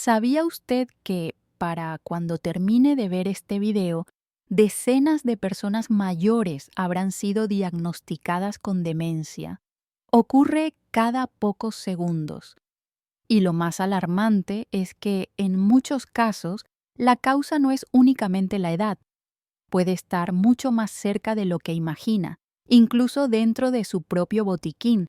¿Sabía usted que para cuando termine de ver este video, decenas de personas mayores habrán sido diagnosticadas con demencia? Ocurre cada pocos segundos. Y lo más alarmante es que en muchos casos la causa no es únicamente la edad, puede estar mucho más cerca de lo que imagina, incluso dentro de su propio botiquín.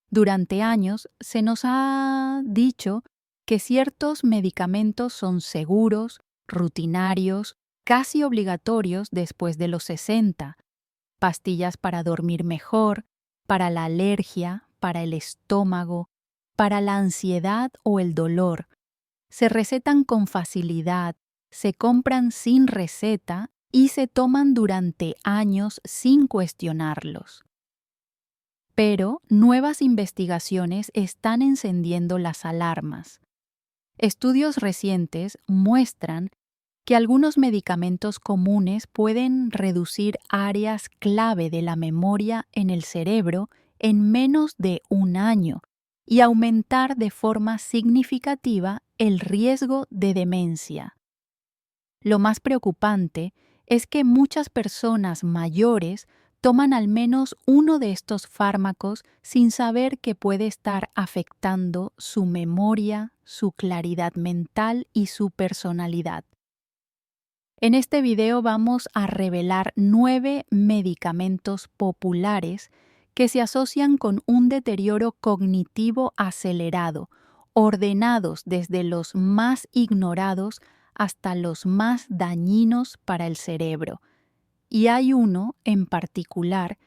Durante años se nos ha dicho que ciertos medicamentos son seguros, rutinarios, casi obligatorios después de los 60. Pastillas para dormir mejor, para la alergia, para el estómago, para la ansiedad o el dolor. Se recetan con facilidad, se compran sin receta y se toman durante años sin cuestionarlos. Pero nuevas investigaciones están encendiendo las alarmas. Estudios recientes muestran que algunos medicamentos comunes pueden reducir áreas clave de la memoria en el cerebro en menos de un año y aumentar de forma significativa el riesgo de demencia. Lo más preocupante es que muchas personas mayores toman al menos uno de estos fármacos sin saber que puede estar afectando su memoria, su claridad mental y su personalidad. En este video vamos a revelar 9 medicamentos populares que se asocian con un deterioro cognitivo acelerado, ordenados desde los más ignorados hasta los más dañinos para el cerebro. Y hay uno en particular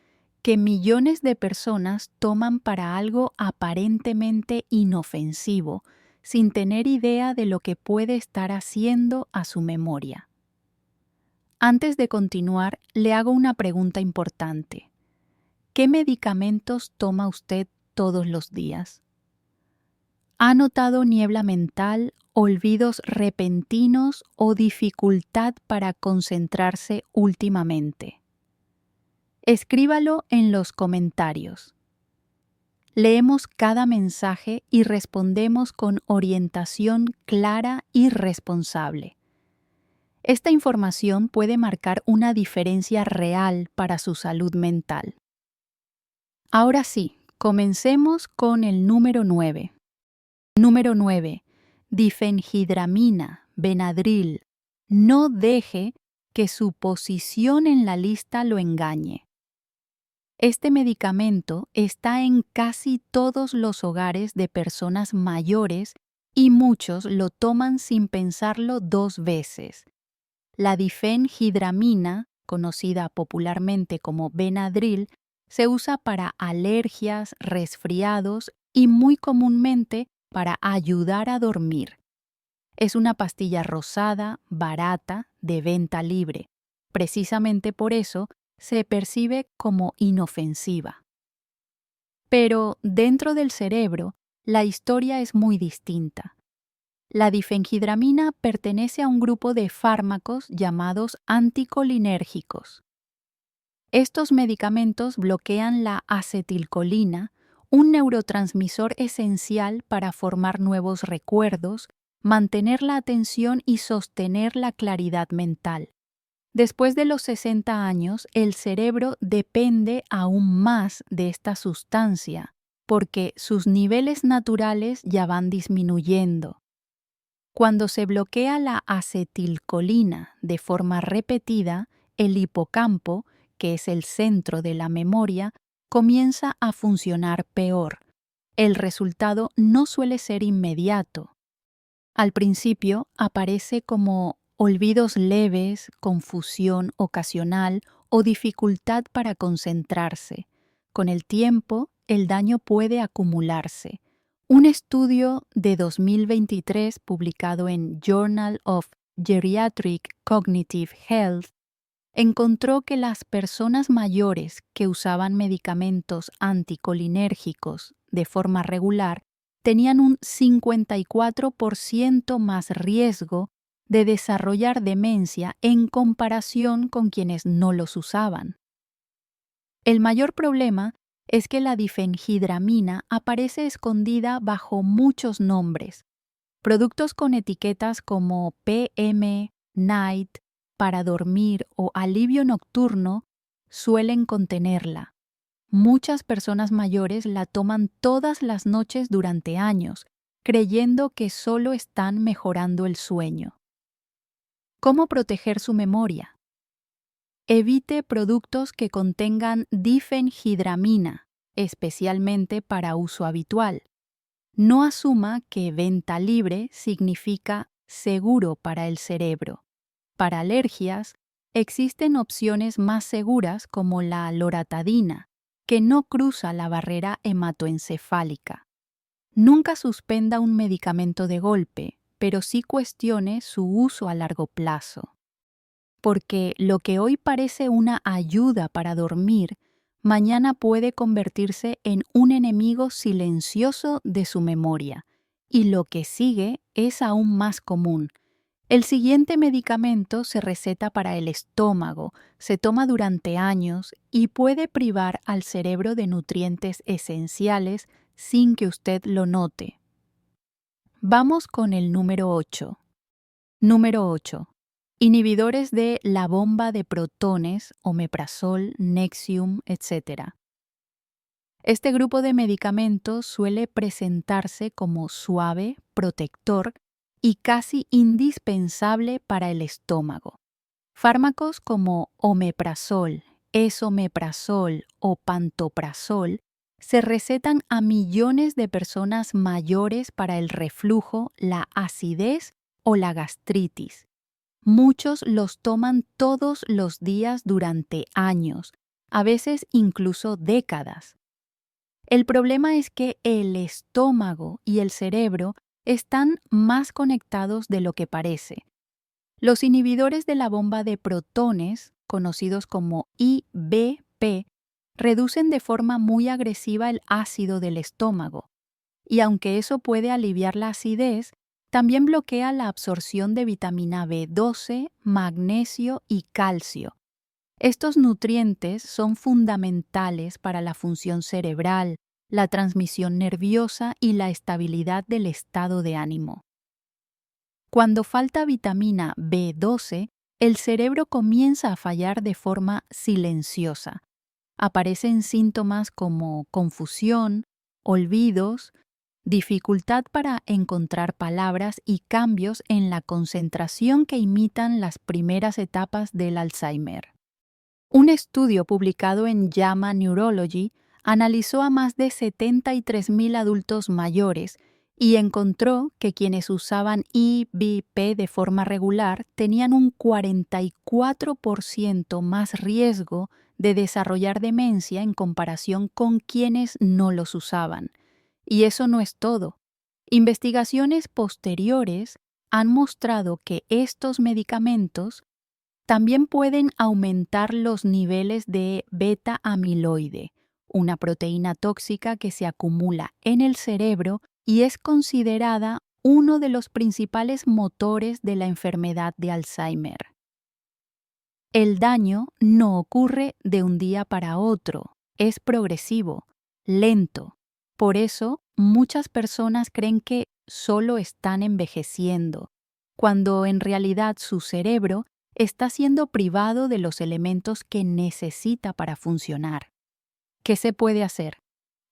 que millones de personas toman para algo aparentemente inofensivo, sin tener idea de lo que puede estar haciendo a su memoria. Antes de continuar, le hago una pregunta importante. ¿Qué medicamentos toma usted todos los días? ¿Ha notado niebla mental, olvidos repentinos o dificultad para concentrarse últimamente? Escríbalo en los comentarios. Leemos cada mensaje y respondemos con orientación clara y responsable. Esta información puede marcar una diferencia real para su salud mental. Ahora sí, comencemos con el número 9. Número 9. Difenhidramina, Benadryl. No deje que su posición en la lista lo engañe. Este medicamento está en casi todos los hogares de personas mayores y muchos lo toman sin pensarlo 2 veces. La difenhidramina, conocida popularmente como Benadryl, se usa para alergias, resfriados y muy comúnmente para ayudar a dormir. Es una pastilla rosada, barata, de venta libre. Precisamente por eso se percibe como inofensiva. Pero dentro del cerebro, la historia es muy distinta. La difenhidramina pertenece a un grupo de fármacos llamados anticolinérgicos. Estos medicamentos bloquean la acetilcolina, un neurotransmisor esencial para formar nuevos recuerdos, mantener la atención y sostener la claridad mental. Después de los 60 años, el cerebro depende aún más de esta sustancia, porque sus niveles naturales ya van disminuyendo. Cuando se bloquea la acetilcolina de forma repetida, el hipocampo, que es el centro de la memoria, comienza a funcionar peor. El resultado no suele ser inmediato. Al principio aparece como olvidos leves, confusión ocasional o dificultad para concentrarse. Con el tiempo, el daño puede acumularse. Un estudio de 2023 publicado en Journal of Geriatric Cognitive Health encontró que las personas mayores que usaban medicamentos anticolinérgicos de forma regular tenían un 54% más riesgo de desarrollar demencia en comparación con quienes no los usaban. El mayor problema es que la difenhidramina aparece escondida bajo muchos nombres. Productos con etiquetas como PM, Night, para dormir o alivio nocturno suelen contenerla. Muchas personas mayores la toman todas las noches durante años, creyendo que solo están mejorando el sueño. ¿Cómo proteger su memoria? Evite productos que contengan difenhidramina, especialmente para uso habitual. No asuma que venta libre significa seguro para el cerebro. Para alergias, existen opciones más seguras como la loratadina, que no cruza la barrera hematoencefálica. Nunca suspenda un medicamento de golpe, pero sí cuestione su uso a largo plazo. Porque lo que hoy parece una ayuda para dormir, mañana puede convertirse en un enemigo silencioso de su memoria. Y lo que sigue es aún más común. El siguiente medicamento se receta para el estómago, se toma durante años y puede privar al cerebro de nutrientes esenciales sin que usted lo note. Vamos con el número 8. Número 8. Inhibidores de la bomba de protones, omeprazol, Nexium, etc. Este grupo de medicamentos suele presentarse como suave, protector y casi indispensable para el estómago. Fármacos como omeprazol, esomeprazol o pantoprazol se recetan a millones de personas mayores para el reflujo, la acidez o la gastritis. Muchos los toman todos los días durante años, a veces incluso décadas. El problema es que el estómago y el cerebro están más conectados de lo que parece. Los inhibidores de la bomba de protones, conocidos como IBP, reducen de forma muy agresiva el ácido del estómago. Y aunque eso puede aliviar la acidez, también bloquea la absorción de vitamina B12, magnesio y calcio. Estos nutrientes son fundamentales para la función cerebral, la transmisión nerviosa y la estabilidad del estado de ánimo. Cuando falta vitamina B12, el cerebro comienza a fallar de forma silenciosa. Aparecen síntomas como confusión, olvidos, dificultad para encontrar palabras y cambios en la concentración que imitan las primeras etapas del Alzheimer. Un estudio publicado en JAMA Neurology analizó a más de 73,000 adultos mayores y encontró que quienes usaban IBP de forma regular tenían un 44% más riesgo de desarrollar demencia en comparación con quienes no los usaban. Y eso no es todo. Investigaciones posteriores han mostrado que estos medicamentos también pueden aumentar los niveles de beta-amiloide, una proteína tóxica que se acumula en el cerebro y es considerada uno de los principales motores de la enfermedad de Alzheimer. El daño no ocurre de un día para otro, es progresivo, lento. Por eso, muchas personas creen que solo están envejeciendo, cuando en realidad su cerebro está siendo privado de los elementos que necesita para funcionar. ¿Qué se puede hacer?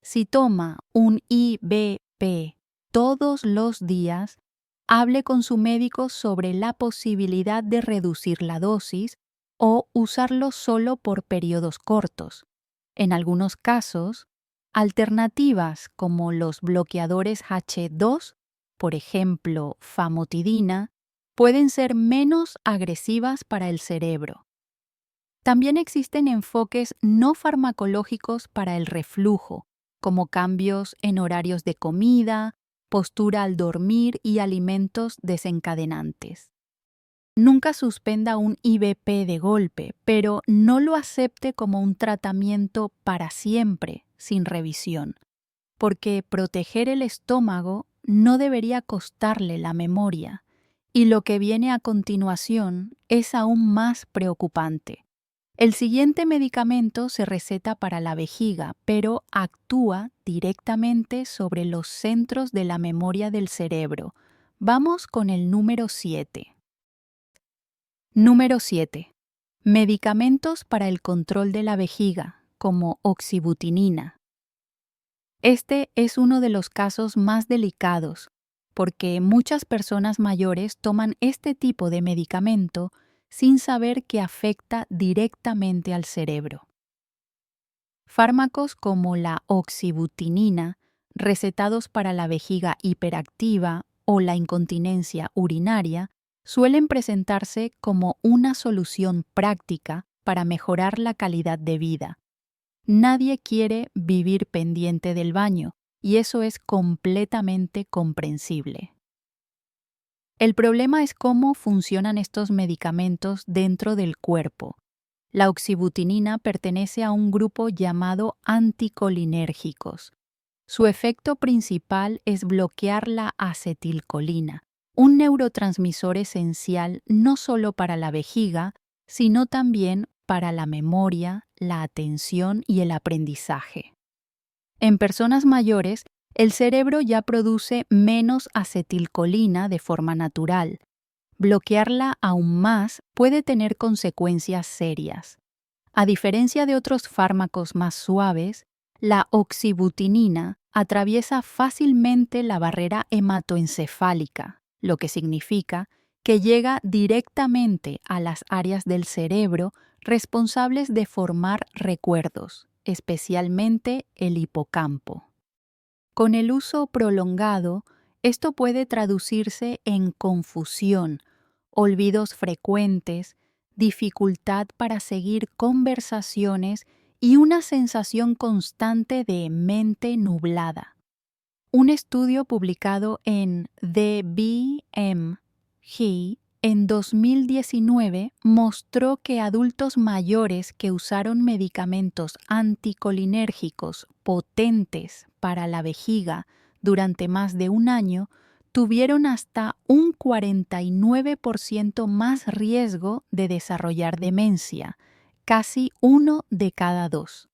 Si toma un IBP todos los días, hable con su médico sobre la posibilidad de reducir la dosis o usarlo solo por periodos cortos. En algunos casos, alternativas como los bloqueadores H2, por ejemplo, famotidina, pueden ser menos agresivas para el cerebro. También existen enfoques no farmacológicos para el reflujo, como cambios en horarios de comida, postura al dormir y alimentos desencadenantes. Nunca suspenda un IBP de golpe, pero no lo acepte como un tratamiento para siempre, sin revisión, porque proteger el estómago no debería costarle la memoria. Y lo que viene a continuación es aún más preocupante. El siguiente medicamento se receta para la vejiga, pero actúa directamente sobre los centros de la memoria del cerebro, Vamos con el número 7. Número 7. Medicamentos para el control de la vejiga, como oxibutinina. Este es uno de los casos más delicados, porque muchas personas mayores toman este tipo de medicamento sin saber que afecta directamente al cerebro. Fármacos como la oxibutinina, recetados para la vejiga hiperactiva o la incontinencia urinaria, suelen presentarse como una solución práctica para mejorar la calidad de vida. Nadie quiere vivir pendiente del baño, y eso es completamente comprensible. El problema es cómo funcionan estos medicamentos dentro del cuerpo. La oxibutinina pertenece a un grupo llamado anticolinérgicos. Su efecto principal es bloquear la acetilcolina, un neurotransmisor esencial no solo para la vejiga, sino también para la memoria, la atención y el aprendizaje. En personas mayores, el cerebro ya produce menos acetilcolina de forma natural. Bloquearla aún más puede tener consecuencias serias. A diferencia de otros fármacos más suaves, la oxibutinina atraviesa fácilmente la barrera hematoencefálica, lo que significa que llega directamente a las áreas del cerebro responsables de formar recuerdos, especialmente el hipocampo. Con el uso prolongado, esto puede traducirse en confusión, olvidos frecuentes, dificultad para seguir conversaciones y una sensación constante de mente nublada. Un estudio publicado en The BMJ en 2019 mostró que adultos mayores que usaron medicamentos anticolinérgicos potentes para la vejiga durante más de un año tuvieron hasta un 49% más riesgo de desarrollar demencia, casi 1 de cada 2.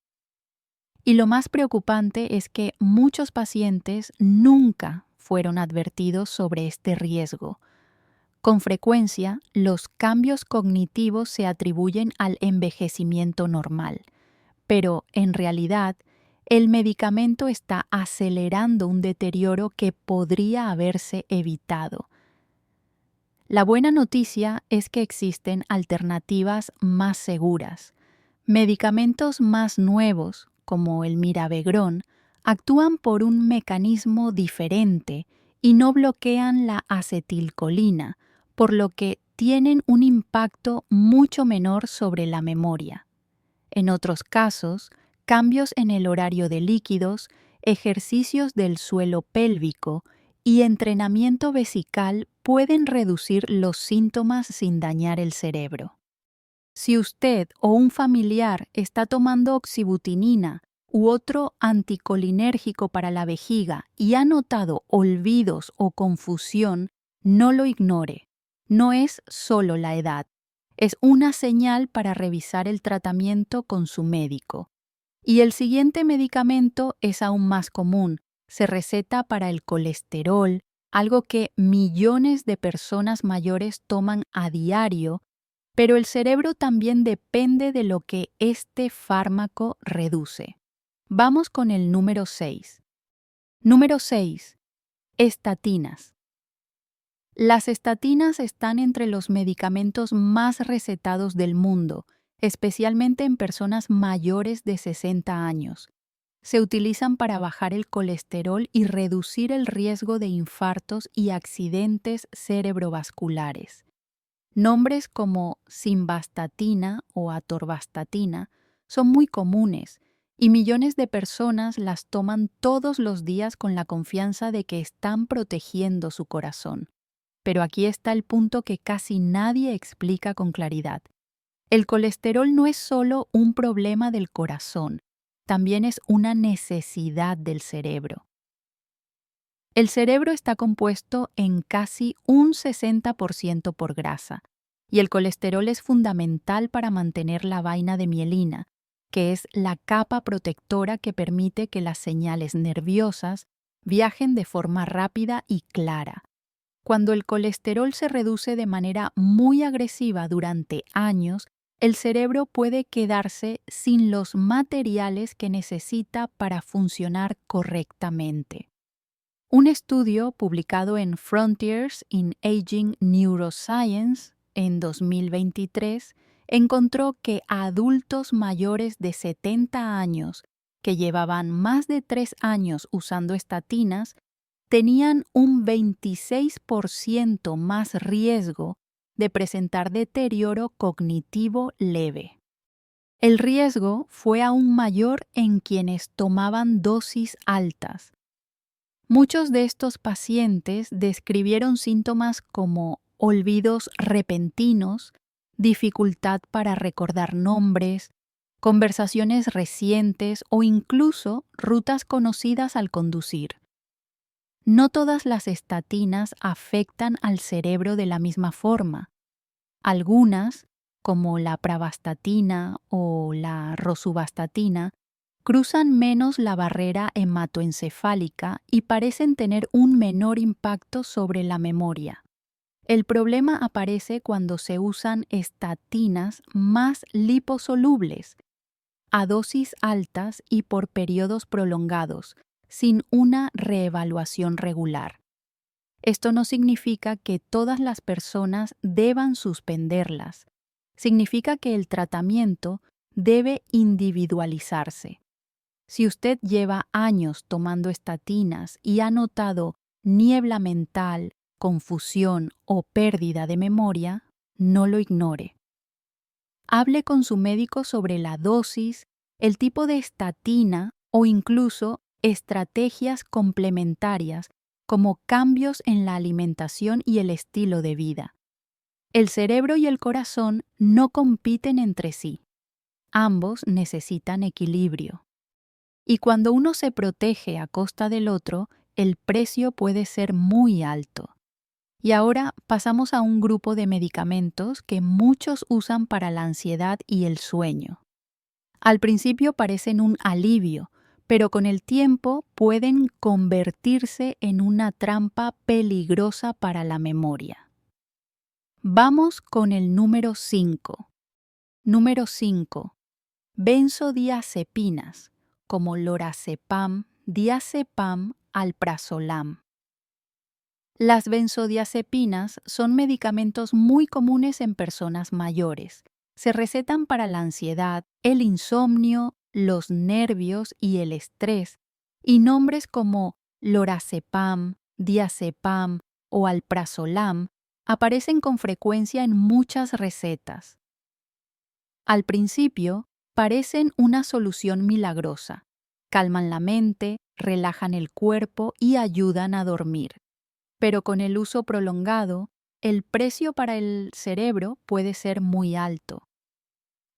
Y lo más preocupante es que muchos pacientes nunca fueron advertidos sobre este riesgo. Con frecuencia, los cambios cognitivos se atribuyen al envejecimiento normal, pero en realidad, el medicamento está acelerando un deterioro que podría haberse evitado. La buena noticia es que existen alternativas más seguras. Medicamentos más nuevos, como el Miravigrón, actúan por un mecanismo diferente y no bloquean la acetilcolina, por lo que tienen un impacto mucho menor sobre la memoria. En otros casos, cambios en el horario de líquidos, ejercicios del suelo pélvico y entrenamiento vesical pueden reducir los síntomas sin dañar el cerebro. Si usted o un familiar está tomando oxibutinina u otro anticolinérgico para la vejiga y ha notado olvidos o confusión, no lo ignore. No es solo la edad. Es una señal para revisar el tratamiento con su médico. Y el siguiente medicamento es aún más común. Se receta para el colesterol, algo que millones de personas mayores toman a diario, pero el cerebro también depende de lo que este fármaco reduce. Vamos con el número 6. Número 6. Estatinas. Las estatinas están entre los medicamentos más recetados del mundo, especialmente en personas mayores de 60 años. Se utilizan para bajar el colesterol y reducir el riesgo de infartos y accidentes cerebrovasculares. Nombres como simvastatina o atorvastatina son muy comunes y millones de personas las toman todos los días con la confianza de que están protegiendo su corazón. Pero aquí está el punto que casi nadie explica con claridad. El colesterol no es solo un problema del corazón, también es una necesidad del cerebro. El cerebro está compuesto en casi un 60% por grasa, y el colesterol es fundamental para mantener la vaina de mielina, que es la capa protectora que permite que las señales nerviosas viajen de forma rápida y clara. Cuando el colesterol se reduce de manera muy agresiva durante años, el cerebro puede quedarse sin los materiales que necesita para funcionar correctamente. Un estudio publicado en Frontiers in Aging Neuroscience en 2023 encontró que adultos mayores de 70 años que llevaban más de 3 años usando estatinas tenían un 26% más riesgo de presentar deterioro cognitivo leve. El riesgo fue aún mayor en quienes tomaban dosis altas. Muchos de estos pacientes describieron síntomas como olvidos repentinos, dificultad para recordar nombres, conversaciones recientes o incluso rutas conocidas al conducir. No todas las estatinas afectan al cerebro de la misma forma. Algunas, como la pravastatina o la rosuvastatina, cruzan menos la barrera hematoencefálica y parecen tener un menor impacto sobre la memoria. El problema aparece cuando se usan estatinas más liposolubles, a dosis altas y por periodos prolongados, sin una reevaluación regular. Esto no significa que todas las personas deban suspenderlas. Significa que el tratamiento debe individualizarse. Si usted lleva años tomando estatinas y ha notado niebla mental, confusión o pérdida de memoria, no lo ignore. Hable con su médico sobre la dosis, el tipo de estatina o incluso estrategias complementarias como cambios en la alimentación y el estilo de vida. El cerebro y el corazón no compiten entre sí. Ambos necesitan equilibrio. Y cuando uno se protege a costa del otro, el precio puede ser muy alto. Y ahora pasamos a un grupo de medicamentos que muchos usan para la ansiedad y el sueño. Al principio parecen un alivio, pero con el tiempo pueden convertirse en una trampa peligrosa para la memoria. Vamos con el número 5. Número 5. Benzodiazepinas, como lorazepam, diazepam, alprazolam. Las benzodiazepinas son medicamentos muy comunes en personas mayores. Se recetan para la ansiedad, el insomnio, los nervios y el estrés, y nombres como lorazepam, diazepam o alprazolam aparecen con frecuencia en muchas recetas. Al principio, parecen una solución milagrosa. Calman la mente, relajan el cuerpo y ayudan a dormir. Pero con el uso prolongado, el precio para el cerebro puede ser muy alto.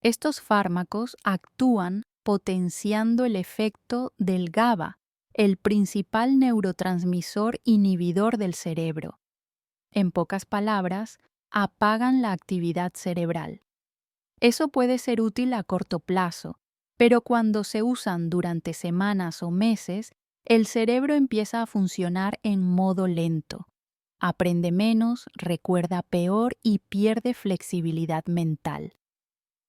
Estos fármacos actúan potenciando el efecto del GABA, el principal neurotransmisor inhibidor del cerebro. En pocas palabras, apagan la actividad cerebral. Eso puede ser útil a corto plazo, pero cuando se usan durante semanas o meses, el cerebro empieza a funcionar en modo lento. Aprende menos, recuerda peor y pierde flexibilidad mental.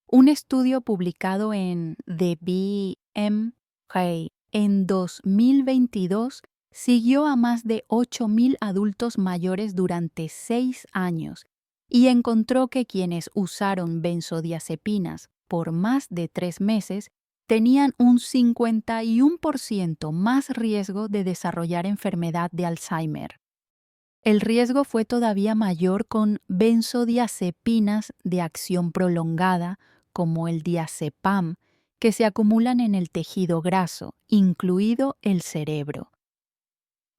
Un estudio publicado en The BMJ en 2022 siguió a más de 8,000 adultos mayores durante 6 años y encontró que quienes usaron benzodiazepinas por más de 3 meses tenían un 51% más riesgo de desarrollar enfermedad de Alzheimer. El riesgo fue todavía mayor con benzodiazepinas de acción prolongada, como el diazepam, que se acumulan en el tejido graso, incluido el cerebro.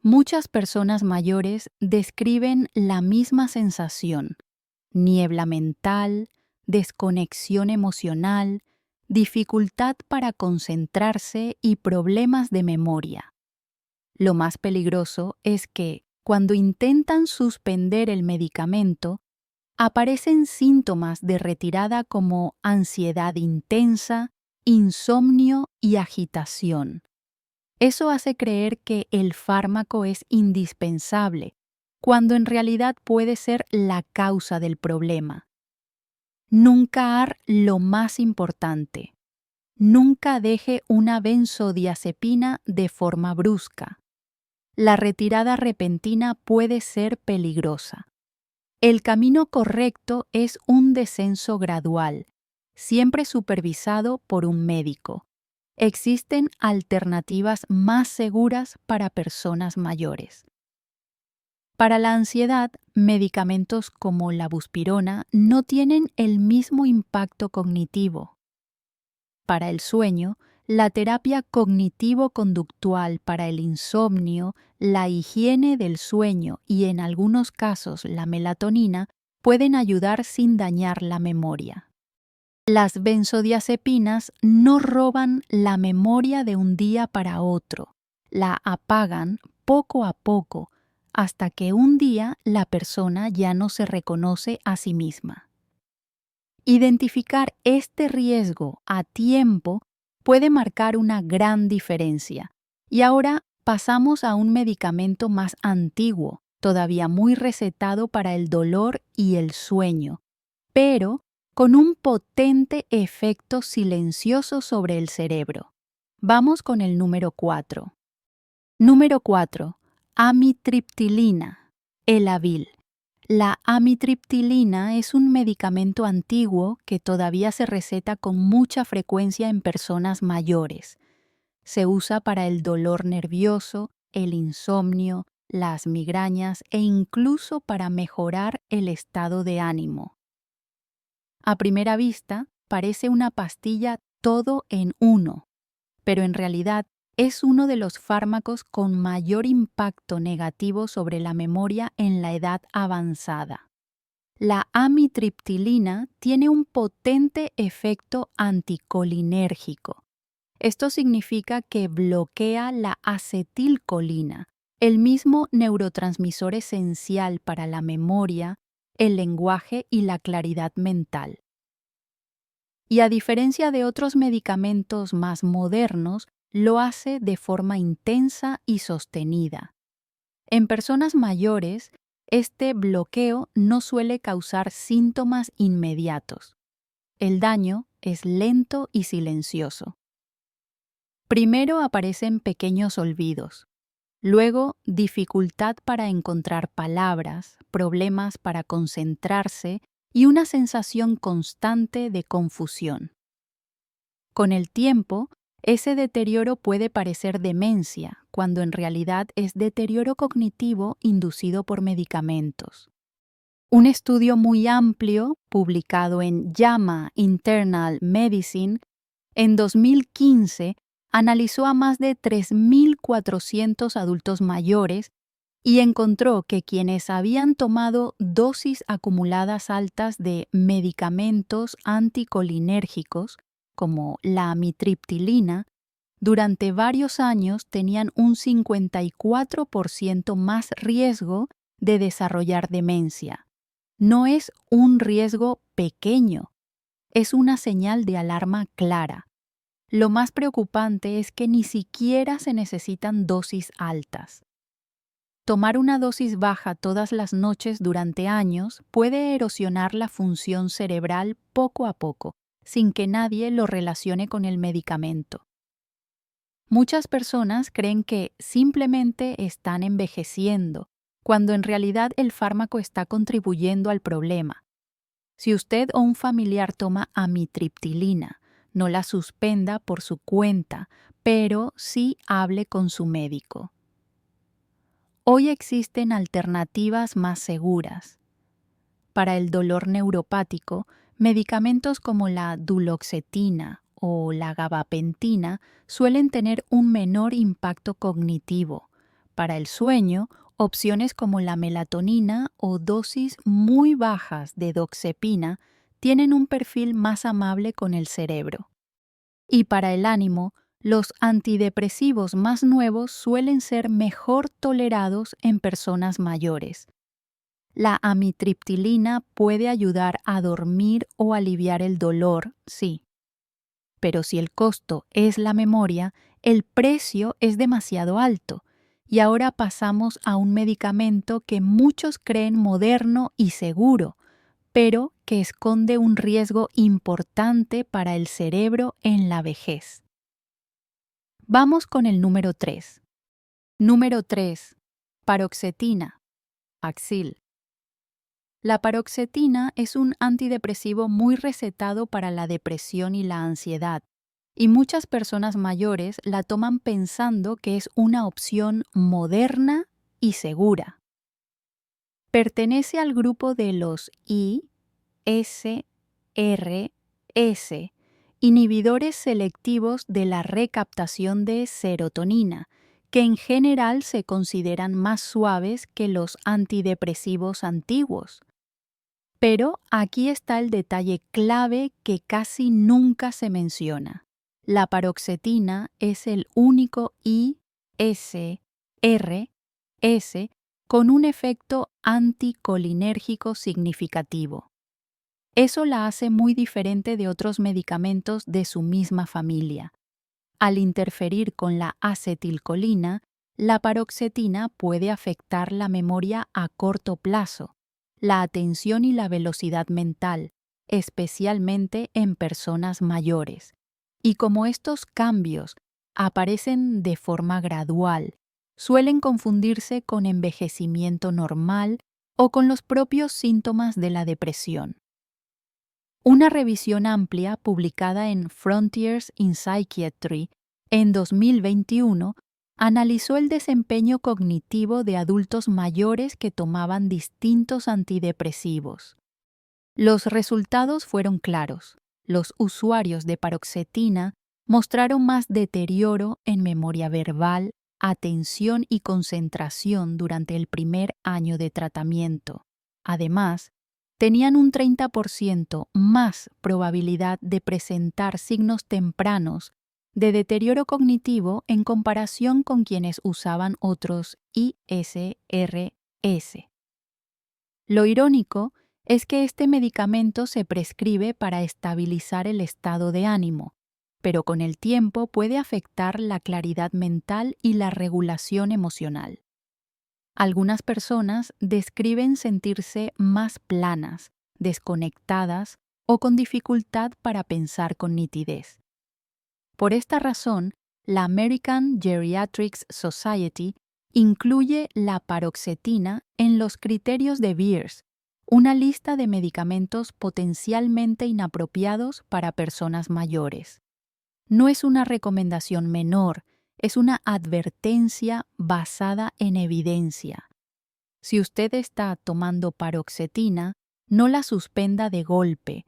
Muchas personas mayores describen la misma sensación: niebla mental, desconexión emocional, dificultad para concentrarse y problemas de memoria. Lo más peligroso es que, cuando intentan suspender el medicamento, aparecen síntomas de retirada como ansiedad intensa, insomnio y agitación. Eso hace creer que el fármaco es indispensable, cuando en realidad puede ser la causa del problema. Nunca hará lo más importante. Nunca deje una benzodiazepina de forma brusca. La retirada repentina puede ser peligrosa. El camino correcto es un descenso gradual, siempre supervisado por un médico. Existen alternativas más seguras para personas mayores. Para la ansiedad, medicamentos como la buspirona no tienen el mismo impacto cognitivo. Para el sueño, la terapia cognitivo-conductual para el insomnio, la higiene del sueño y en algunos casos la melatonina pueden ayudar sin dañar la memoria. Las benzodiazepinas no roban la memoria de un día para otro, la apagan poco a poco hasta que un día la persona ya no se reconoce a sí misma. Identificar este riesgo a tiempo puede marcar una gran diferencia. Y ahora pasamos a un medicamento más antiguo, todavía muy recetado para el dolor y el sueño, pero con un potente efecto silencioso sobre el cerebro. Vamos con el número 4. Número 4. Amitriptilina, Elavil. La amitriptilina es un medicamento antiguo que todavía se receta con mucha frecuencia en personas mayores. Se usa para el dolor nervioso, el insomnio, las migrañas e incluso para mejorar el estado de ánimo. A primera vista, parece una pastilla todo en uno, pero en realidad es uno de los fármacos con mayor impacto negativo sobre la memoria en la edad avanzada. La amitriptilina tiene un potente efecto anticolinérgico. Esto significa que bloquea la acetilcolina, el mismo neurotransmisor esencial para la memoria, el lenguaje y la claridad mental. Y a diferencia de otros medicamentos más modernos, lo hace de forma intensa y sostenida. En personas mayores, este bloqueo no suele causar síntomas inmediatos. El daño es lento y silencioso. Primero aparecen pequeños olvidos, luego dificultad para encontrar palabras, problemas para concentrarse y una sensación constante de confusión. Con el tiempo, ese deterioro puede parecer demencia, cuando en realidad es deterioro cognitivo inducido por medicamentos. Un estudio muy amplio, publicado en JAMA Internal Medicine, en 2015, analizó a más de 3.400 adultos mayores y encontró que quienes habían tomado dosis acumuladas altas de medicamentos anticolinérgicos, como la amitriptilina, durante varios años tenían un 54% más riesgo de desarrollar demencia. No es un riesgo pequeño, es una señal de alarma clara. Lo más preocupante es que ni siquiera se necesitan dosis altas. Tomar una dosis baja todas las noches durante años puede erosionar la función cerebral poco a poco, sin que nadie lo relacione con el medicamento. Muchas personas creen que simplemente están envejeciendo, cuando en realidad el fármaco está contribuyendo al problema. Si usted o un familiar toma amitriptilina, no la suspenda por su cuenta, pero sí hable con su médico. Hoy existen alternativas más seguras. Para el dolor neuropático, medicamentos como la duloxetina o la gabapentina suelen tener un menor impacto cognitivo. Para el sueño, opciones como la melatonina o dosis muy bajas de doxepina tienen un perfil más amable con el cerebro. Y para el ánimo, los antidepresivos más nuevos suelen ser mejor tolerados en personas mayores. La amitriptilina puede ayudar a dormir o aliviar el dolor, sí. Pero si el costo es la memoria, el precio es demasiado alto Y ahora pasamos a un medicamento que muchos creen moderno y seguro, pero que esconde un riesgo importante para el cerebro en la vejez. Vamos con el número 3. Número 3. Paroxetina, Paxil. La paroxetina es un antidepresivo muy recetado para la depresión y la ansiedad, y muchas personas mayores la toman pensando que es una opción moderna y segura. Pertenece al grupo de los ISRS, inhibidores selectivos de la recaptación de serotonina, que en general se consideran más suaves que los antidepresivos antiguos. Pero aquí está el detalle clave que casi nunca se menciona. La paroxetina es el único ISRS con un efecto anticolinérgico significativo. Eso la hace muy diferente de otros medicamentos de su misma familia. Al interferir con la acetilcolina, la paroxetina puede afectar la memoria a corto plazo, la atención y la velocidad mental, especialmente en personas mayores. Y como estos cambios aparecen de forma gradual, suelen confundirse con envejecimiento normal o con los propios síntomas de la depresión. Una revisión amplia publicada en Frontiers in Psychiatry en 2021 analizó el desempeño cognitivo de adultos mayores que tomaban distintos antidepresivos. Los resultados fueron claros. Los usuarios de paroxetina mostraron más deterioro en memoria verbal, atención y concentración durante el primer año de tratamiento. Además, tenían un 30% más probabilidad de presentar signos tempranos de deterioro cognitivo en comparación con quienes usaban otros ISRS. Lo irónico es que este medicamento se prescribe para estabilizar el estado de ánimo, pero con el tiempo puede afectar la claridad mental y la regulación emocional. Algunas personas describen sentirse más planas, desconectadas o con dificultad para pensar con nitidez. Por esta razón, la American Geriatrics Society incluye la paroxetina en los criterios de Beers, una lista de medicamentos potencialmente inapropiados para personas mayores. No es una recomendación menor, es una advertencia basada en evidencia. Si usted está tomando paroxetina, no la suspenda de golpe,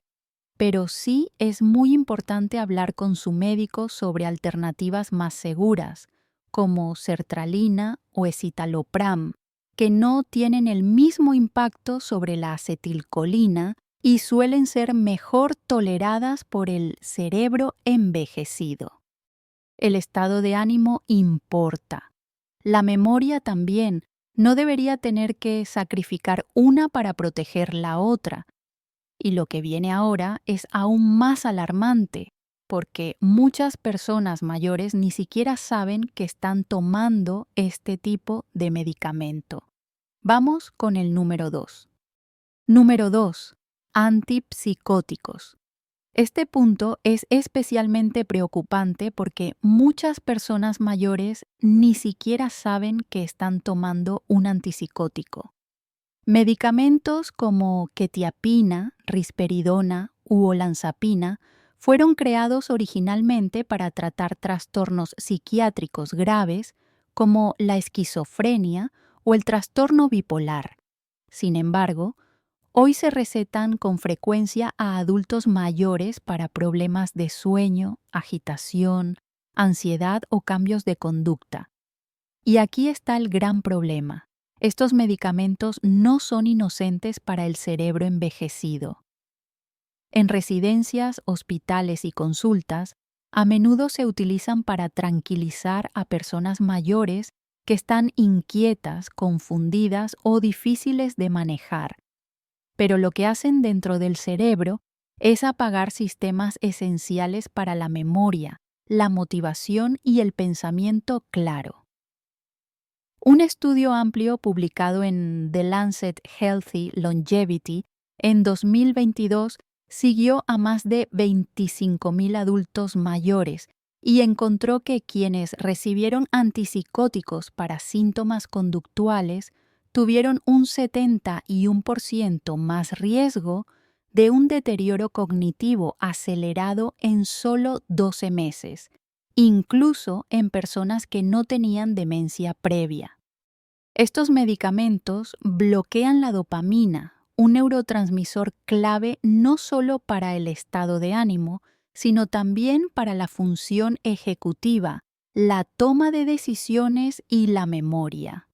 pero sí es muy importante hablar con su médico sobre alternativas más seguras, como sertralina o escitalopram, que no tienen el mismo impacto sobre la acetilcolina y suelen ser mejor toleradas por el cerebro envejecido. El estado de ánimo importa. La memoria también. No debería tener que sacrificar una para proteger la otra. Y lo que viene ahora es aún más alarmante, porque muchas personas mayores ni siquiera saben que están tomando este tipo de medicamento. Vamos con el número 2. Número 2. Antipsicóticos. Este punto es especialmente preocupante porque muchas personas mayores ni siquiera saben que están tomando un antipsicótico. Medicamentos como quetiapina, risperidona u olanzapina fueron creados originalmente para tratar trastornos psiquiátricos graves como la esquizofrenia o el trastorno bipolar. Sin embargo, hoy se recetan con frecuencia a adultos mayores para problemas de sueño, agitación, ansiedad o cambios de conducta. Y aquí está el gran problema. Estos medicamentos no son inocentes para el cerebro envejecido. En residencias, hospitales y consultas, a menudo se utilizan para tranquilizar a personas mayores que están inquietas, confundidas o difíciles de manejar. Pero lo que hacen dentro del cerebro es apagar sistemas esenciales para la memoria, la motivación y el pensamiento claro. Un estudio amplio publicado en The Lancet Healthy Longevity en 2022 siguió a más de 25.000 adultos mayores y encontró que quienes recibieron antipsicóticos para síntomas conductuales tuvieron un 71% más riesgo de un deterioro cognitivo acelerado en solo 12 meses, incluso en personas que no tenían demencia previa. Estos medicamentos bloquean la dopamina, un neurotransmisor clave no solo para el estado de ánimo, sino también para la función ejecutiva, la toma de decisiones y la memoria.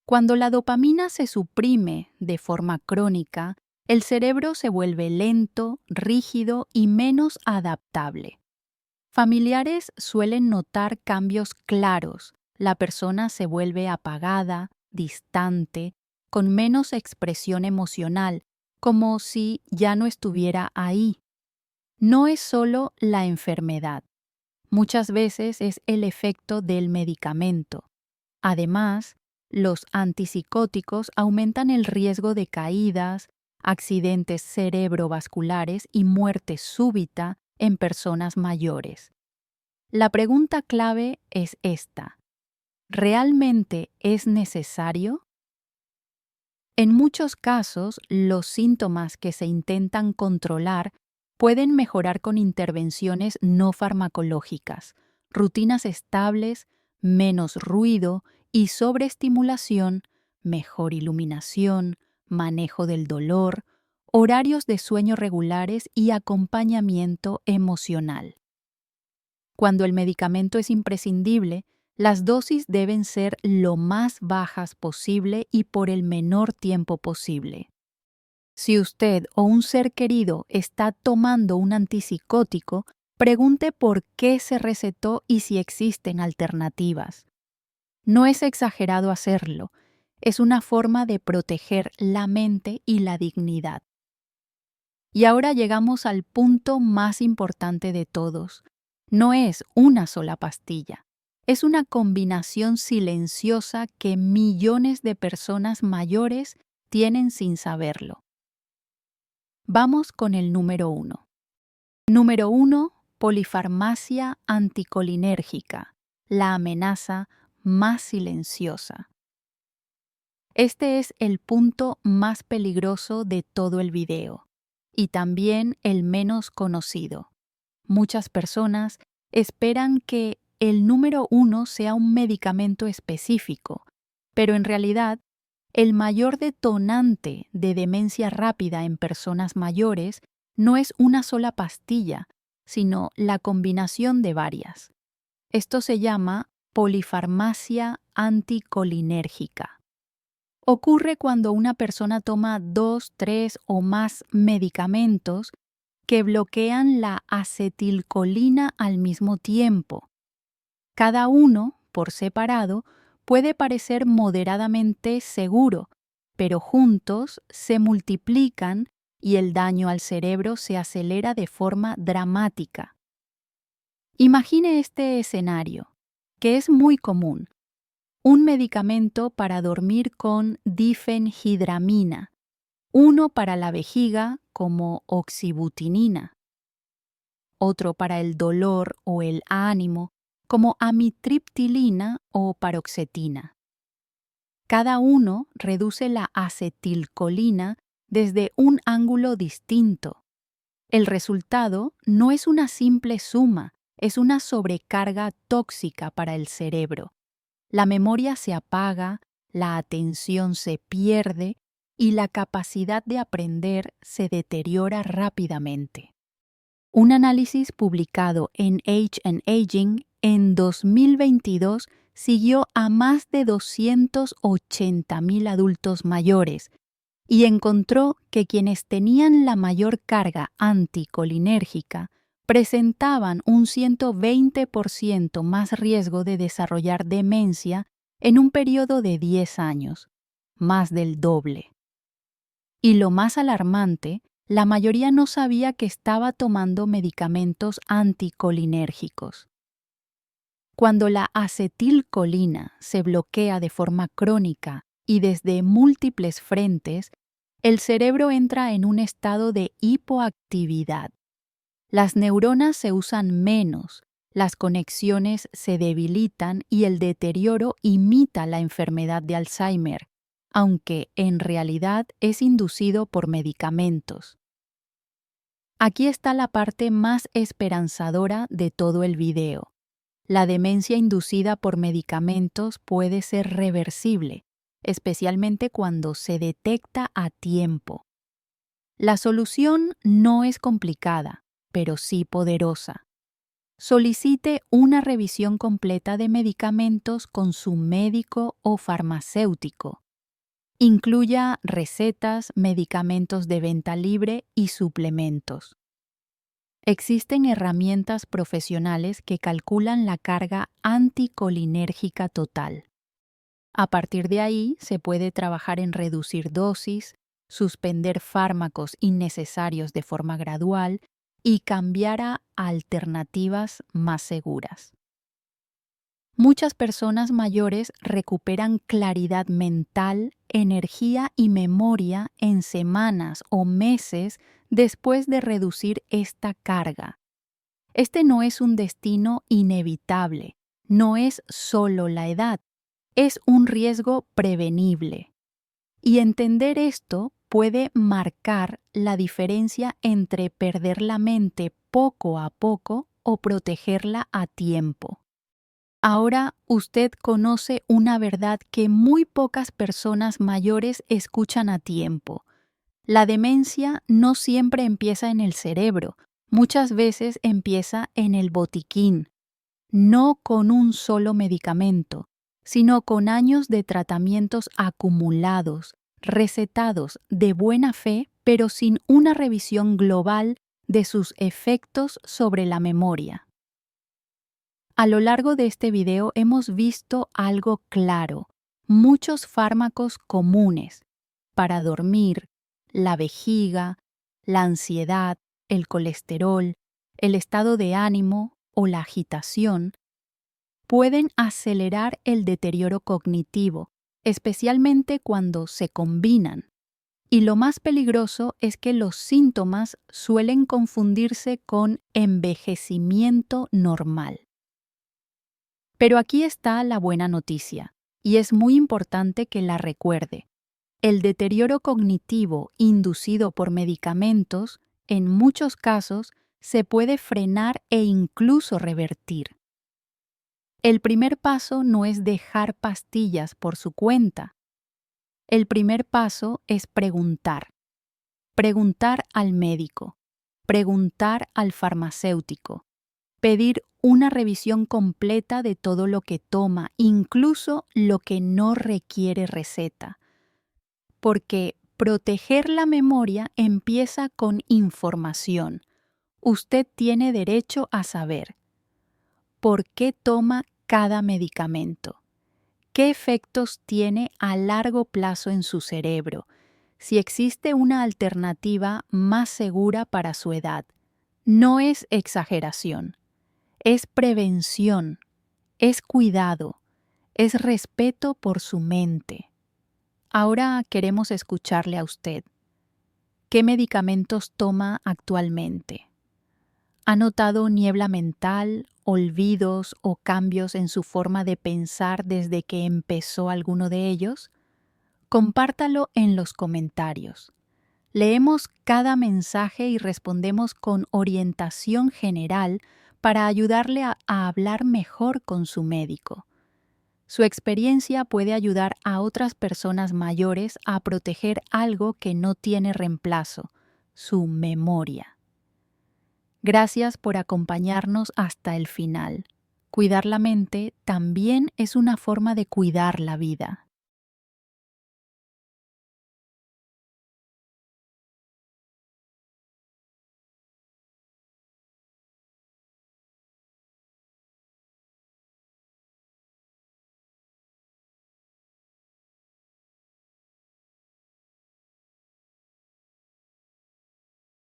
Cuando la dopamina se suprime de forma crónica, el cerebro se vuelve lento, rígido y menos adaptable. Familiares suelen notar cambios claros. La persona se vuelve apagada, distante, con menos expresión emocional, como si ya no estuviera ahí. No es solo la enfermedad. Muchas veces es el efecto del medicamento. Además, los antipsicóticos aumentan el riesgo de caídas, accidentes cerebrovasculares y muerte súbita en personas mayores. La pregunta clave es esta: ¿realmente es necesario? En muchos casos, los síntomas que se intentan controlar pueden mejorar con intervenciones no farmacológicas, rutinas estables, menos ruido y sobreestimulación, mejor iluminación, manejo del dolor, horarios de sueño regulares y acompañamiento emocional. Cuando el medicamento es imprescindible, las dosis deben ser lo más bajas posible y por el menor tiempo posible. Si usted o un ser querido está tomando un antipsicótico, pregunte por qué se recetó y si existen alternativas. No es exagerado hacerlo, es una forma de proteger la mente y la dignidad. Y ahora llegamos al punto más importante de todos. No es una sola pastilla. Es una combinación silenciosa que millones de personas mayores tienen sin saberlo. Vamos con el número 1. Número 1. Polifarmacia anticolinérgica, la amenaza más silenciosa. Este es el punto más peligroso de todo el video y también el menos conocido. Muchas personas esperan que el número 1 sea un medicamento específico, pero en realidad el mayor detonante de demencia rápida en personas mayores no es una sola pastilla, sino la combinación de varias. Esto se llama polifarmacia anticolinérgica. Ocurre cuando una persona toma 2, 3 o más medicamentos que bloquean la acetilcolina al mismo tiempo. Cada uno, por separado, puede parecer moderadamente seguro, pero juntos se multiplican y el daño al cerebro se acelera de forma dramática. Imagine este escenario, que es muy común. Un medicamento para dormir con difenhidramina, uno para la vejiga como oxibutinina, otro para el dolor o el ánimo como amitriptilina o paroxetina. Cada uno reduce la acetilcolina desde un ángulo distinto. El resultado no es una simple suma, es una sobrecarga tóxica para el cerebro. La memoria se apaga, la atención se pierde y la capacidad de aprender se deteriora rápidamente. Un análisis publicado en Age and Aging en 2022 siguió a más de 280.000 adultos mayores y encontró que quienes tenían la mayor carga anticolinérgica presentaban un 120% más riesgo de desarrollar demencia en un periodo de 10 años, más del doble. Y lo más alarmante, la mayoría no sabía que estaba tomando medicamentos anticolinérgicos. Cuando la acetilcolina se bloquea de forma crónica y desde múltiples frentes, el cerebro entra en un estado de hipoactividad. Las neuronas se usan menos, las conexiones se debilitan y el deterioro imita la enfermedad de Alzheimer, aunque en realidad es inducido por medicamentos. Aquí está la parte más esperanzadora de todo el video. La demencia inducida por medicamentos puede ser reversible, especialmente cuando se detecta a tiempo. La solución no es complicada, pero sí poderosa. Solicite una revisión completa de medicamentos con su médico o farmacéutico. Incluya recetas, medicamentos de venta libre y suplementos. Existen herramientas profesionales que calculan la carga anticolinérgica total. A partir de ahí, se puede trabajar en reducir dosis, suspender fármacos innecesarios de forma gradual y cambiar a alternativas más seguras. Muchas personas mayores recuperan claridad mental, energía y memoria en semanas o meses después de reducir esta carga. Este no es un destino inevitable, no es solo la edad, es un riesgo prevenible. Y entender esto puede marcar la diferencia entre perder la mente poco a poco o protegerla a tiempo. Ahora usted conoce una verdad que muy pocas personas mayores escuchan a tiempo. La demencia no siempre empieza en el cerebro, muchas veces empieza en el botiquín, no con un solo medicamento, sino con años de tratamientos acumulados, recetados de buena fe, pero sin una revisión global de sus efectos sobre la memoria. A lo largo de este video hemos visto algo claro, muchos fármacos comunes para dormir, la vejiga, la ansiedad, el colesterol, el estado de ánimo o la agitación, pueden acelerar el deterioro cognitivo, especialmente cuando se combinan. Y lo más peligroso es que los síntomas suelen confundirse con envejecimiento normal. Pero aquí está la buena noticia, y es muy importante que la recuerde. El deterioro cognitivo inducido por medicamentos, en muchos casos, se puede frenar e incluso revertir. El primer paso no es dejar pastillas por su cuenta. El primer paso es preguntar. Preguntar al médico. Preguntar al farmacéutico. Pedir una revisión completa de todo lo que toma, incluso lo que no requiere receta. Porque proteger la memoria empieza con información. Usted tiene derecho a saber por qué toma cada medicamento, qué efectos tiene a largo plazo en su cerebro, si existe una alternativa más segura para su edad. No es exageración. Es prevención, es cuidado, es respeto por su mente. Ahora queremos escucharle a usted. ¿Qué medicamentos toma actualmente? ¿Ha notado niebla mental, olvidos o cambios en su forma de pensar desde que empezó alguno de ellos? Compártalo en los comentarios. Leemos cada mensaje y respondemos con orientación general para ayudarle a hablar mejor con su médico. Su experiencia puede ayudar a otras personas mayores a proteger algo que no tiene reemplazo, su memoria. Gracias por acompañarnos hasta el final. Cuidar la mente también es una forma de cuidar la vida.